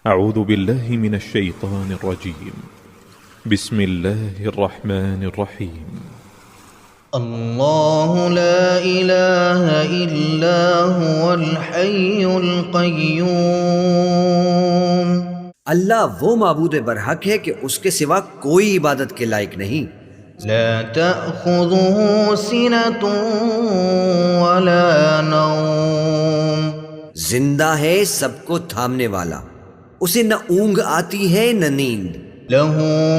أعوذ بالله من الشيطان الرجيم. بسم الله الرحمن الرحيم. الله لا إله إلا هو الحي القيوم. اللہ وہ معبود برحق ہے کہ اس کے سوا کوئی عبادت کے لائق نہیں. لا تأخذه سنة ولا نوم. زندہ ہے سب کو تھامنے والا، اسے نہ اونگ آتی ہے نہ نیند. له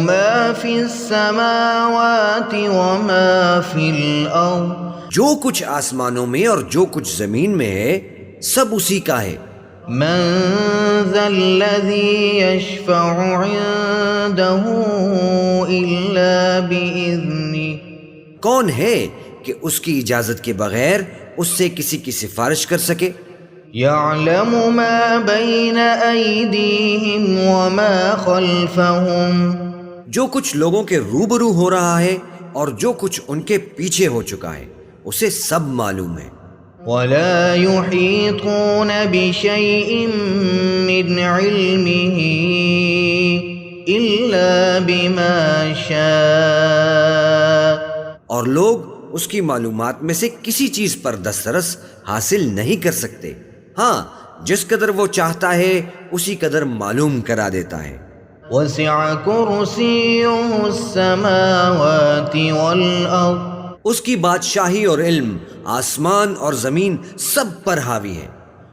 ما في السماوات وما في الأرض. جو کچھ آسمانوں میں اور جو کچھ زمین میں ہے سب اسی کا ہے. من ذا الذي يشفع عنده إلا بإذنه. کون ہے کہ اس کی اجازت کے بغیر اس سے کسی کی سفارش کر سکے؟ يعلم ما بين أيديهم وما خلفهم. جو کچھ لوگوں کے روبرو ہو رہا ہے اور جو کچھ ان کے پیچھے ہو چکا ہے اسے سب معلوم ہے. ولا يحيطون بشيء من علمه إلا بما شاء. اور لوگ اس کی معلومات میں سے کسی چیز پر دسترس حاصل نہیں کر سکتے، ہاں جس قدر وہ چاہتا ہے اسی قدر معلوم کرا دیتا ہے. وسع كرسيه السماوات والأرض. اس کی بادشاہی اور علم آسمان اور زمین سب پر حاوی ہے.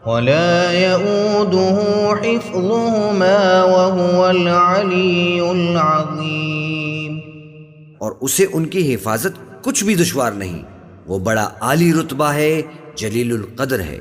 ولا يؤوده حفظهما وهو العلي العظيم. اور اسے ان کی حفاظت کچھ بھی دشوار نہیں، وہ بڑا عالی رتبہ ہے، جلیل القدر ہے.